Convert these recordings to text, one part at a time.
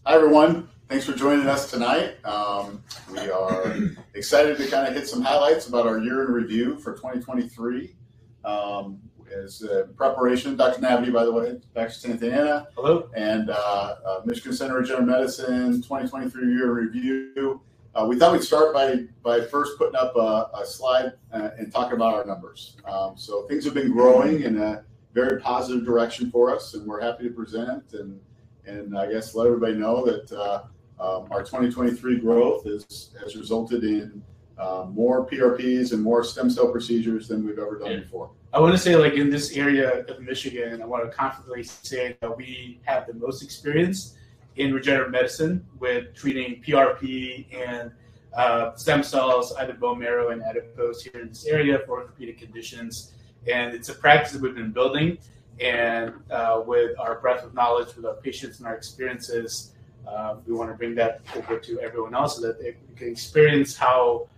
Hi, everyone. Thanks for joining us tonight. We are excited to kind of hit some highlights about our year in review for 2023. As preparation, Dr. Navity, by the way, Dr. Santana. Hello. And Michigan Center of Regenerative Medicine 2023 year in review. We thought we'd start by first putting up a slide and talking about our numbers. So things have been growing in a very positive direction for us, and we're happy to present and I guess let everybody know that our 2023 growth has resulted in more PRPs and more stem cell procedures than we've ever done before. I want to say, like, in this area of Michigan, I want to confidently say that we have the most experience in regenerative medicine with treating PRP and stem cells, either bone marrow and adipose, here in this area for orthopedic conditions. And it's a practice that we've been building. And with our breadth of knowledge, with our patients and our experiences, we want to bring that over to everyone else so that they can experience how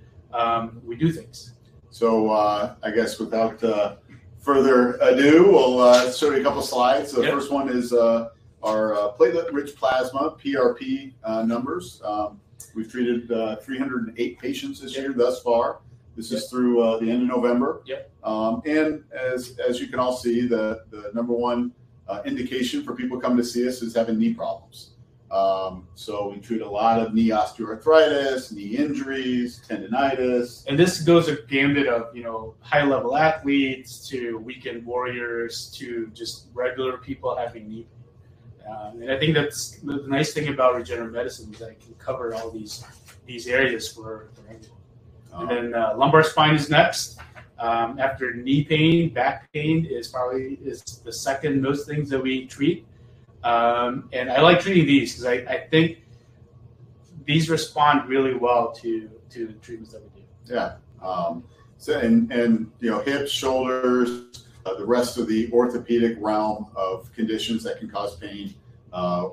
we do things. So I guess without further ado, we'll show you a couple slides. The first one is our platelet-rich plasma, PRP numbers. We've treated 308 patients this year thus far. This is through the end of November. And as you can all see, the number one indication for people coming to see us is having knee problems. So we treat a lot of knee osteoarthritis, knee injuries, tendinitis. And this goes a gambit of, high-level athletes to weekend warriors to just regular people having knee pain. And I think that's the nice thing about regenerative medicine is that it can cover all these areas for everyone. And then lumbar spine is next. After knee pain, back pain is the second most things that we treat. And I like treating these because I think these respond really well to the treatments that we do. Yeah. So hips, shoulders, the rest of the orthopedic realm of conditions that can cause pain.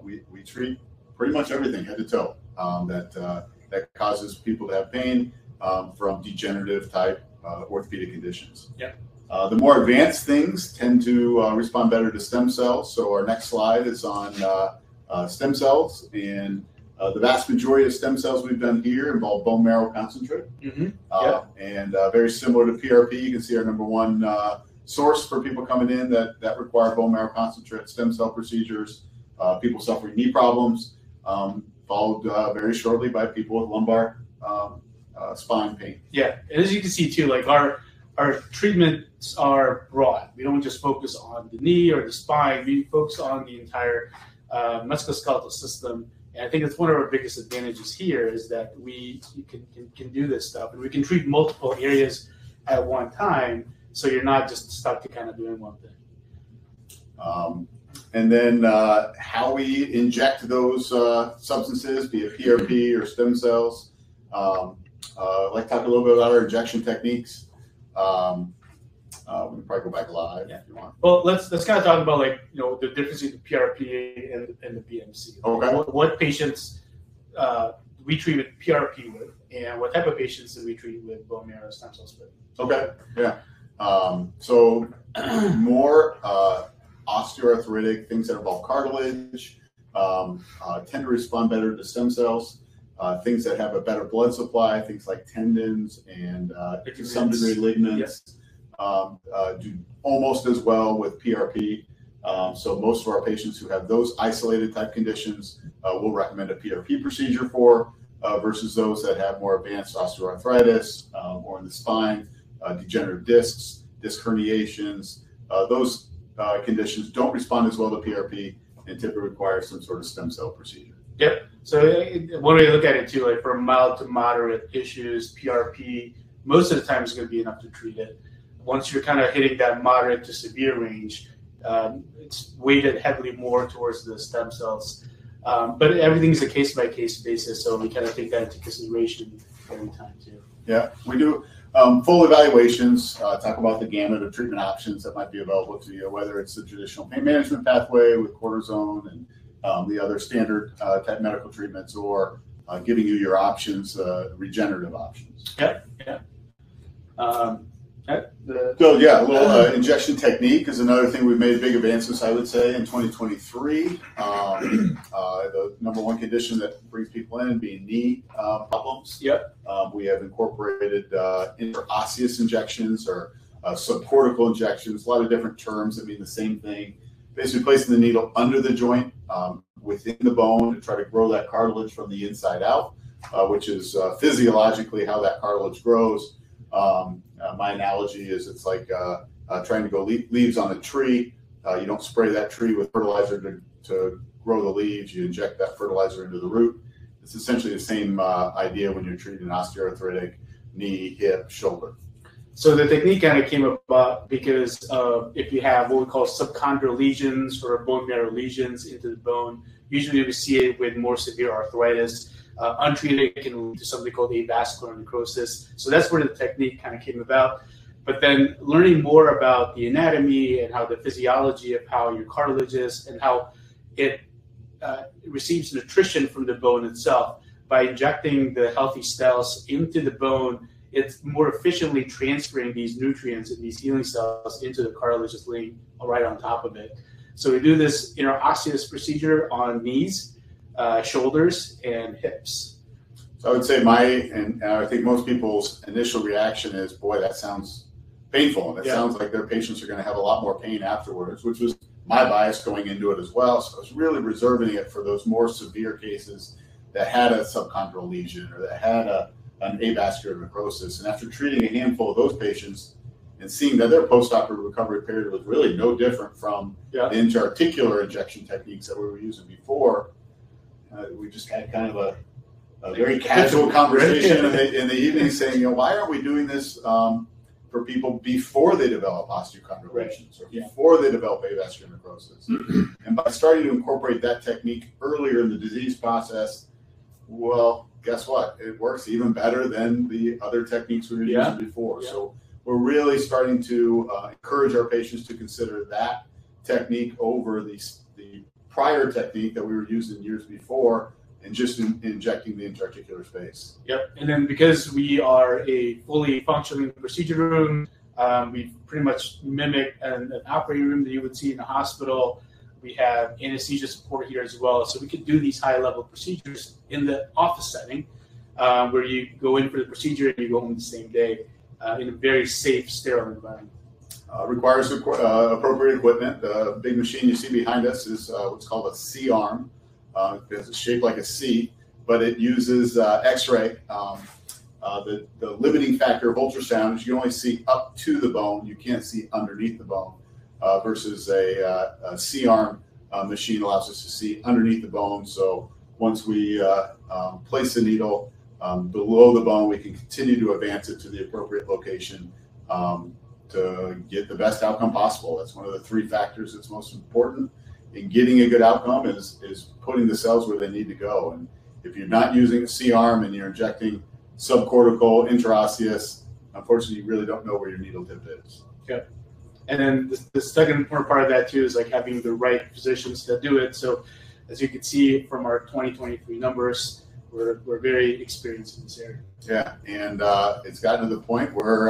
We treat pretty much everything head to toe that causes people to have pain. From degenerative type orthopedic conditions. The more advanced things tend to respond better to stem cells. So our next slide is on stem cells, and the vast majority of stem cells we've done here involve bone marrow concentrate. And very similar to PRP, you can see our number one source for people coming in that require bone marrow concentrate stem cell procedures. People suffering knee problems, followed very shortly by people with lumbar spine pain. Yeah, and as you can see too, like our treatments are broad. We don't just focus on the knee or the spine. We focus on the entire musculoskeletal system. And I think that's one of our biggest advantages here is that we can do this stuff, and we can treat multiple areas at one time. So you're not just stuck to kind of doing one thing. And then how we inject those substances, be it PRP or stem cells. I'd like to talk a little bit about our injection techniques. We can probably go back live if you want. Well, let's kind of talk about the difference between the PRP and the BMC. Okay. What patients we treat with PRP with, and what type of patients do we treat with bone marrow stem cell splitting? Okay. Yeah. So more osteoarthritic things that involve cartilage tend to respond better to stem cells. Things that have a better blood supply, things like tendons and to some degree ligaments, do almost as well with PRP. So most of our patients who have those isolated type conditions, we'll recommend a PRP procedure for versus those that have more advanced osteoarthritis or in the spine, degenerative discs, disc herniations. Those conditions don't respond as well to PRP and typically require some sort of stem cell procedure. Yep. So one way to look at it too, like for mild to moderate issues, PRP, most of the time is going to be enough to treat it. Once you're kind of hitting that moderate to severe range, it's weighted heavily more towards the stem cells. But everything's a case-by-case basis, so we kind of take that into consideration every time too. Yeah, we do full evaluations, talk about the gamut of treatment options that might be available to you, whether it's the traditional pain management pathway with cortisone and the other standard type medical treatments, or giving you your options, regenerative options. Yeah. So yeah, a little injection technique is another thing we've made big advances, I would say, in 2023. The number one condition that brings people in being knee problems. Yep. We have incorporated interosseous injections or subcortical injections, a lot of different terms that mean the same thing. Basically placing the needle under the joint within the bone to try to grow that cartilage from the inside out, which is physiologically how that cartilage grows. My analogy is it's like trying to grow leaves on a tree. You don't spray that tree with fertilizer to grow the leaves. You inject that fertilizer into the root. It's essentially the same idea when you're treating osteoarthritic knee, hip, shoulder. So the technique kind of came about because if you have what we call subchondral lesions or bone marrow lesions into the bone, usually we see it with more severe arthritis. Untreated, it can lead to something called avascular necrosis. So that's where the technique kind of came about. But then learning more about the anatomy and how the physiology of how your cartilage is and how it receives nutrition from the bone itself, by injecting the healthy cells into the bone, it's more efficiently transferring these nutrients and these healing cells into the cartilage that's laying right on top of it. So we do this interosseous procedure on knees, shoulders, and hips. So I would say and I think most people's initial reaction is, boy, that sounds painful. And it sounds like their patients are going to have a lot more pain afterwards, which was my bias going into it as well. So I was really reserving it for those more severe cases that had a subchondral lesion or that had an avascular necrosis. And after treating a handful of those patients and seeing that their postoperative recovery period was really no different from the intra-articular injection techniques that we were using before, we just had kind of a very casual conversation in the evening saying, why aren't we doing this for people before they develop osteochondral lesions or before they develop avascular necrosis? And by starting to incorporate that technique earlier in the disease process, well, guess what? It works even better than the other techniques we were using before. Yeah. So we're really starting to encourage our patients to consider that technique over the prior technique that we were using years before, and just injecting the intra-articular space. Yep. And then because we are a fully functioning procedure room, we pretty much mimic an operating room that you would see in a hospital. We have anesthesia support here as well. So we could do these high-level procedures in the office setting where you go in for the procedure and you go home the same day in a very safe, sterile environment. Requires appropriate equipment. The big machine you see behind us is what's called a C-arm. It's shaped like a C, but it uses X-ray. The limiting factor of ultrasound is you only see up to the bone. You can't see underneath the bone, versus a C-arm machine allows us to see underneath the bone. So once we place the needle below the bone, we can continue to advance it to the appropriate location to get the best outcome possible. That's one of the three factors that's most important in getting a good outcome is putting the cells where they need to go. And if you're not using a C-arm and you're injecting subcortical, interosseous, unfortunately, you really don't know where your needle tip is. Yeah. And then the second important part of that too is like having the right physicians to do it. So as you can see from our 2023 numbers, we're very experienced in this area. Yeah, and it's gotten to the point where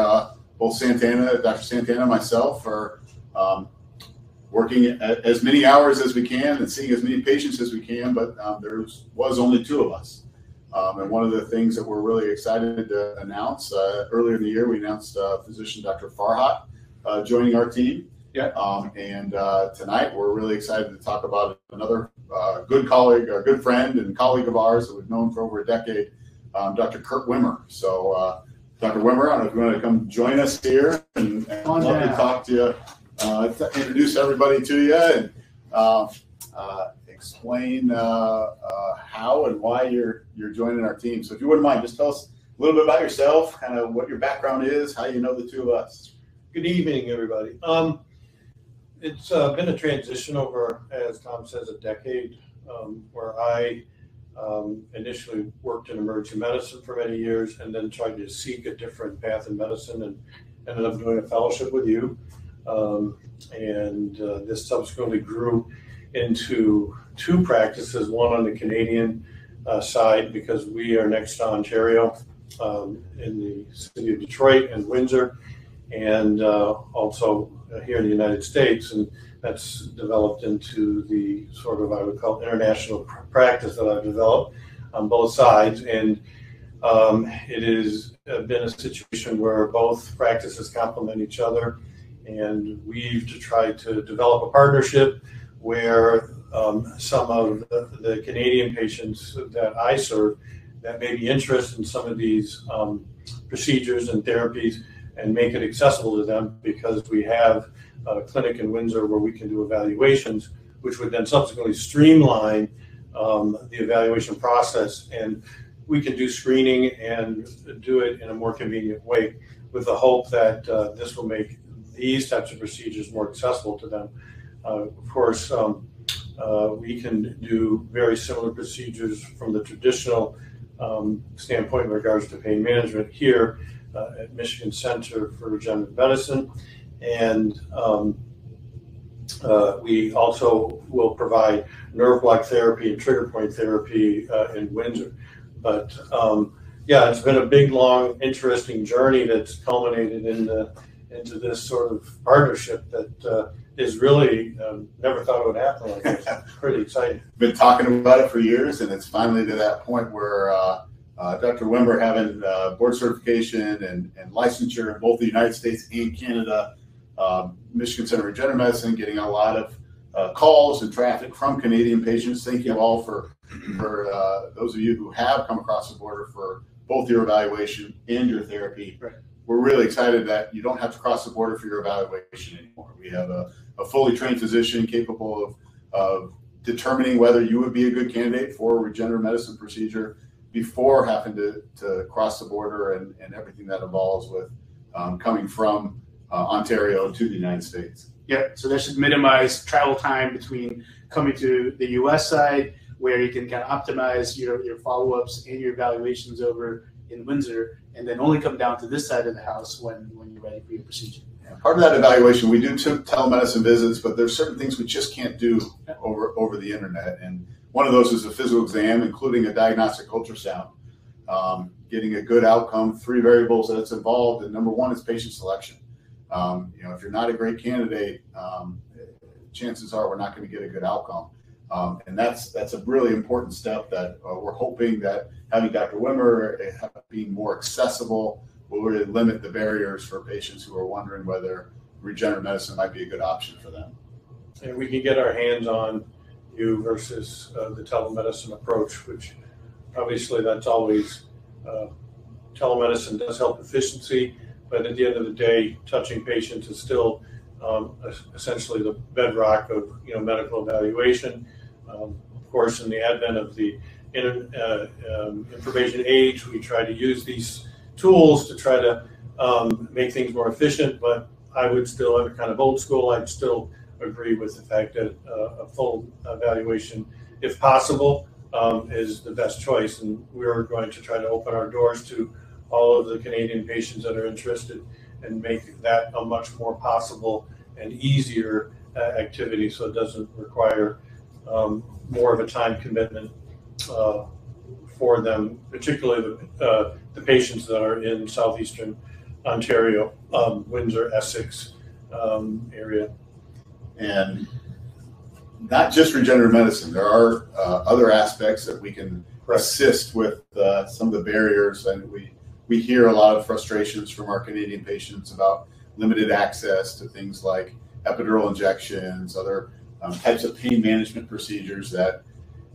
both Dr. Santana and myself are working as many hours as we can and seeing as many patients as we can, but there was only two of us. And one of the things that we're really excited to announce, earlier in the year, we announced physician Dr. Farhat joining our team. Yeah. And tonight we're really excited to talk about another good colleague, a good friend and colleague of ours that we've known for over a decade, Dr. Kurt Wimmer. So Dr. Wimmer, I don't know if you want to come join us here and love to talk to you, introduce everybody to you and explain how and why you're joining our team. So if you wouldn't mind, just tell us a little bit about yourself, kind of what your background is, how you know the two of us. Good evening, everybody. It's been a transition over, as Tom says, a decade, where I initially worked in emergency medicine for many years and then tried to seek a different path in medicine and ended up doing a fellowship with you. And this subsequently grew into two practices, one on the Canadian side, because we are next to Ontario in the city of Detroit and Windsor. and also here in the United States, and that's developed into the sort of, I would call, international practice that I've developed on both sides. And it has been a situation where both practices complement each other, and we've tried to develop a partnership where some of the Canadian patients that I serve that may be interested in some of these procedures and therapies, and make it accessible to them, because we have a clinic in Windsor where we can do evaluations, which would then subsequently streamline the evaluation process, and we can do screening and do it in a more convenient way, with the hope that this will make these types of procedures more accessible to them. Of course, we can do very similar procedures from the traditional standpoint in regards to pain management here at Michigan Center for Regenerative Medicine, and we also will provide nerve block therapy and trigger point therapy in Windsor. But yeah, it's been a big, long, interesting journey that's culminated into this sort of partnership that is really never thought it would happen like this. Pretty exciting. Been talking about it for years, and it's finally to that point where Dr. Wimber, having board certification and licensure in both the United States and Canada, Michigan Center Regenerative Medicine, getting a lot of calls and traffic from Canadian patients. Thank you all for those of you who have come across the border for both your evaluation and your therapy. Right. We're really excited that you don't have to cross the border for your evaluation anymore. We have a fully trained physician capable of determining whether you would be a good candidate for a regenerative medicine procedure before having to cross the border and everything that involves with coming from Ontario to the United States. Yeah, so that should minimize travel time between coming to the U.S. side, where you can kind of optimize your follow-ups and your evaluations over in Windsor, and then only come down to this side of the house when you're ready for your procedure. Yeah, part of that evaluation, we do telemedicine visits, but there's certain things we just can't do over the internet. And one of those is a physical exam, including a diagnostic ultrasound. Getting a good outcome, 3 variables that's involved, and number one is patient selection. If you're not a great candidate, chances are we're not going to get a good outcome. And that's a really important step that we're hoping that having Dr. Wimmer being more accessible will really limit the barriers for patients who are wondering whether regenerative medicine might be a good option for them. And we can get our hands on you versus the telemedicine approach, which obviously that's always, telemedicine does help efficiency, but at the end of the day, touching patients is still essentially the bedrock of medical evaluation. Of course, in the advent of the information age, we try to use these tools to try to make things more efficient, but I would still, I'm kind of old school, I'd still agree with the fact that a full evaluation, if possible, is the best choice. And we're going to try to open our doors to all of the Canadian patients that are interested and make that a much more possible and easier activity, so it doesn't require more of a time commitment for them, particularly the patients that are in southeastern Ontario, Windsor, Essex area. And not just regenerative medicine. There are other aspects that we can assist with some of the barriers, and we hear a lot of frustrations from our Canadian patients about limited access to things like epidural injections, other types of pain management procedures that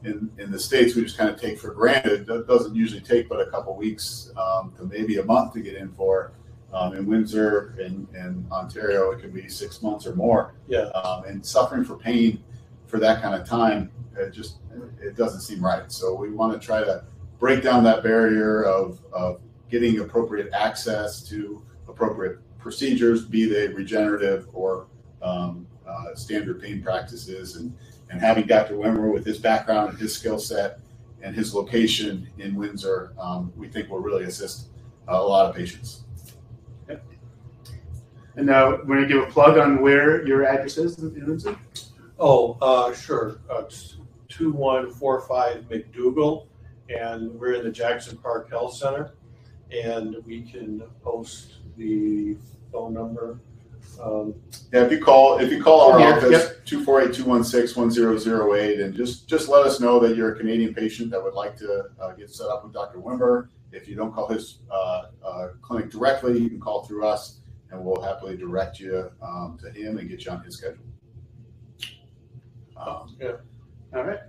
in the States we just kind of take for granted. That doesn't usually take but a couple weeks to maybe a month to get in for. In Windsor and Ontario, it can be 6 months or more. Yeah. And suffering for pain for that kind of time, it doesn't seem right. So we want to try to break down that barrier of getting appropriate access to appropriate procedures, be they regenerative or standard pain practices, and having Dr. Wimmer with his background and his skill set and his location in Windsor, we think will really assist a lot of patients. Yep. And now we're going to give a plug on where your address is in Windsor. Oh, sure. It's 2145 McDougall, and we're in the Jackson Park Health Center, and we can post the phone number. Yeah, if you call our Here, office, 248-216-1008, and just let us know that you're a Canadian patient that would like to get set up with Dr. Wimber. If you don't call his clinic directly, you can call through us, and we'll happily direct you to him and get you on his schedule. Yeah. All right.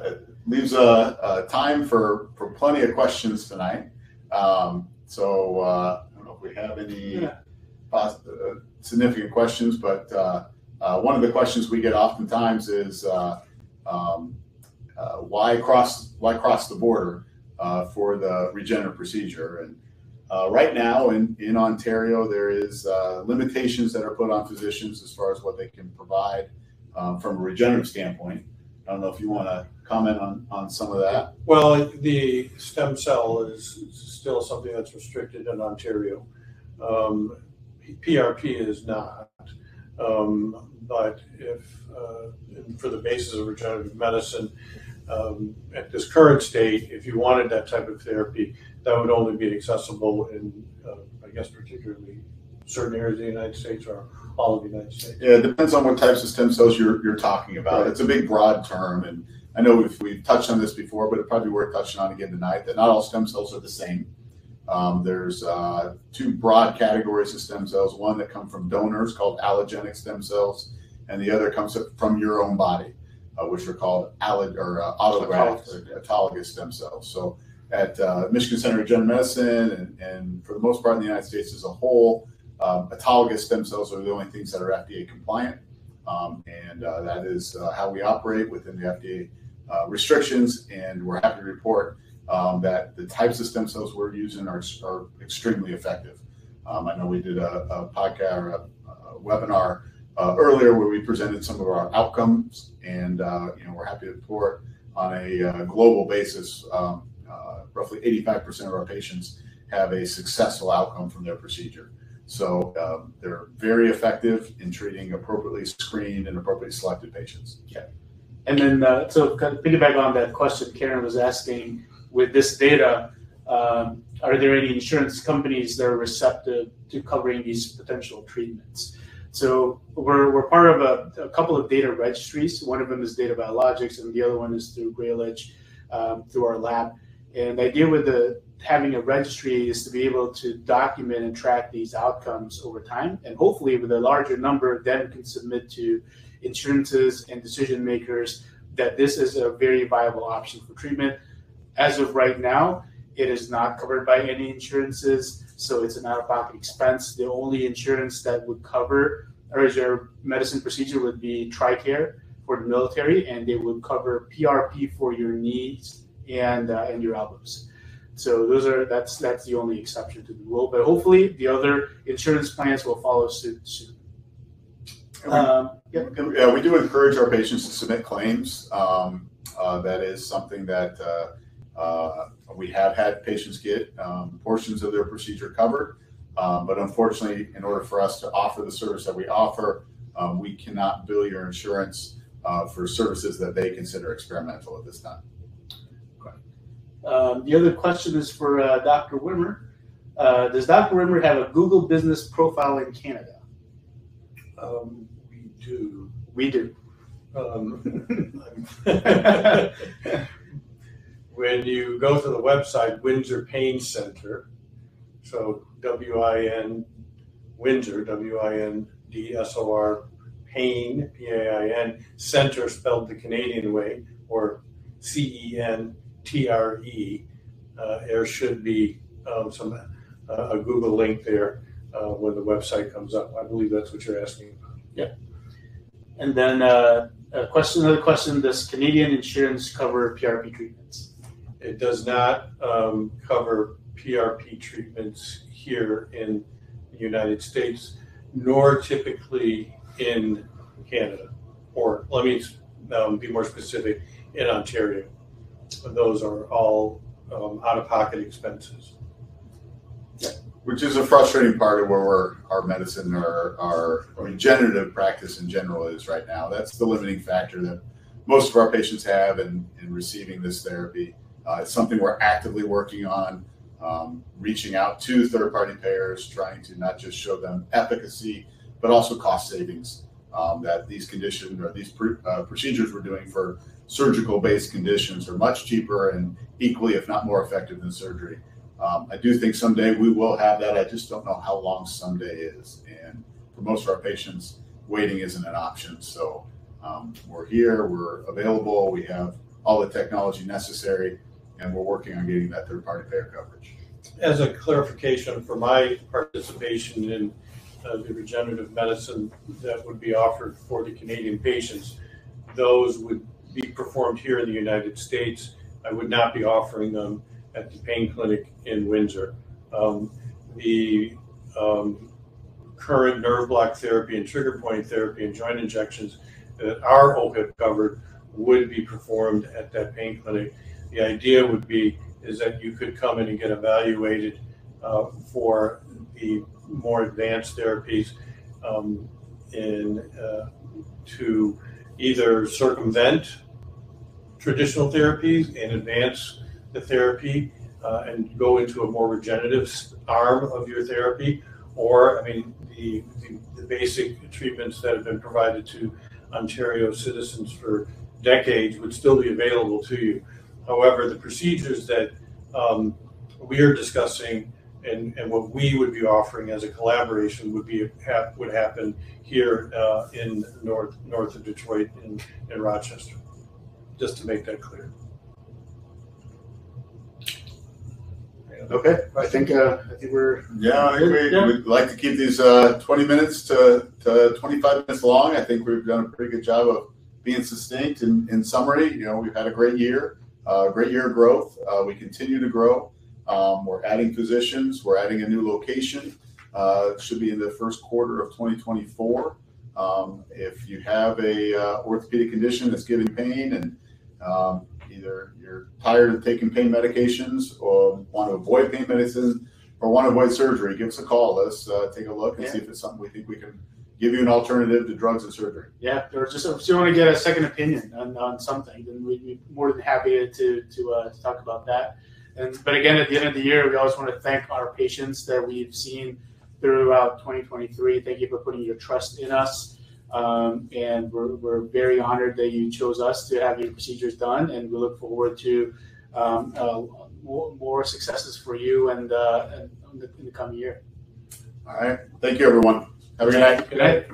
It leaves time for plenty of questions tonight. So I don't know if we have any significant questions, but one of the questions we get oftentimes is why cross the border for the regenerative procedure? And right now in Ontario, there is limitations that are put on physicians as far as what they can provide from a regenerative standpoint. I don't know if you want to comment on some of that. Well, the stem cell is still something that's restricted in Ontario. PRP is not. But if for the basis of regenerative medicine, at this current state, if you wanted that type of therapy, that would only be accessible in, I guess, particularly certain areas of the United States or all of the United States. Yeah, it depends on what types of stem cells you're talking about. Right. It's a big, broad term, and I know we've touched on this before, but it's probably worth touching on again tonight, that not all stem cells are the same. There's two broad categories of stem cells, one that come from donors called allogenic stem cells, and the other comes from your own body, which are called autograft or autologous stem cells. So at Michigan Center of Regenerative Medicine and for the most part in the United States as a whole, autologous stem cells are the only things that are FDA compliant, and that is how we operate within the FDA restrictions, and we're happy to report that the types of stem cells we're using are extremely effective. I know we did a podcast or a webinar earlier where we presented some of our outcomes, and we're happy to report on a global basis, roughly 85% of our patients have a successful outcome from their procedure. So they're very effective in treating appropriately screened and appropriately selected patients. Yeah. And then, so kind of piggyback on that question Karen was asking, with this data, are there any insurance companies that are receptive to covering these potential treatments? So we're part of a couple of data registries. One of them is Data Biologics, and the other one is through Grailage, through our lab. And the idea with having a registry is to be able to document and track these outcomes over time, and hopefully with a larger number, then can submit to insurances and decision makers that this is a very viable option for treatment. As of right now, it is not covered by any insurances, so it's an out-of-pocket expense. The only insurance that would cover a regenerative medicine procedure would be TRICARE for the military, and they would cover PRP for your knees and your elbows. So that's the only exception to the rule. But hopefully, the other insurance plans will follow suit soon. Yeah, we do encourage our patients to submit claims. That is something that we have had patients get portions of their procedure covered. But unfortunately, in order for us to offer the service that we offer, we cannot bill your insurance for services that they consider experimental at this time. The other question is for Dr. Wimmer. Does Dr. Wimmer have a Google business profile in Canada? We do. We do. When you go to the website, Windsor Pain Center, so W-I-N, Windsor, W-I-N-D-S-O-R, Pain, P-A-I-N, Center spelled the Canadian way, or C-E-N-T-R-E. There should be a Google link there when the website comes up. I believe that's what you're asking about. Yeah. And then another question, does Canadian insurance cover PRP treatments? It does not cover PRP treatments here in the United States, nor typically in Canada. Or let me be more specific, in Ontario. Those are all out-of-pocket expenses. Yeah. Which is a frustrating part of where our medicine or our regenerative practice in general is right now. That's the limiting factor that most of our patients have in receiving this therapy. It's something we're actively working on reaching out to third-party payers, trying to not just show them efficacy, but also cost savings, that these conditions or these procedures we're doing for surgical-based conditions are much cheaper and equally, if not more effective than surgery. I do think someday we will have that. I just don't know how long someday is. And for most of our patients, waiting isn't an option. So we're here, we're available, we have all the technology necessary, and we're working on getting that third-party payer coverage. As a clarification for my participation in the regenerative medicine that would be offered for the Canadian patients, those would be performed here in the United States. I would not be offering them at the pain clinic in Windsor. The current nerve block therapy and trigger point therapy and joint injections that are OHIP covered would be performed at that pain clinic. The idea would be is that you could come in and get evaluated for the more advanced therapies to either circumvent traditional therapies and advance the therapy and go into a more regenerative arm of your therapy, or, I mean, the basic treatments that have been provided to Ontario citizens for decades would still be available to you. However, the procedures that we are discussing and what we would be offering as a collaboration would happen here in north of Detroit in Rochester. Just to make that clear. Okay, I think we're we'd like to keep these 20 minutes to 25 minutes long. I think we've done a pretty good job of being succinct. In summary, we've had a great year of growth. We continue to grow. We're adding physicians. We're adding a new location. It should be in the first quarter of 2024. If you have a orthopedic condition that's giving pain and either you're tired of taking pain medications or want to avoid pain medicines or want to avoid surgery, give us a call. Let's take a look and see if it's something we think we can give you an alternative to drugs and surgery. Yeah, or just if you want to get a second opinion on something, then we'd be more than happy to talk about that. But again, at the end of the year, we always want to thank our patients that we've seen throughout 2023. Thank you for putting your trust in us. And we're very honored that you chose us to have your procedures done, and we look forward to more successes for you and in the coming year. All right. Thank you, everyone. Have a good night. Good night.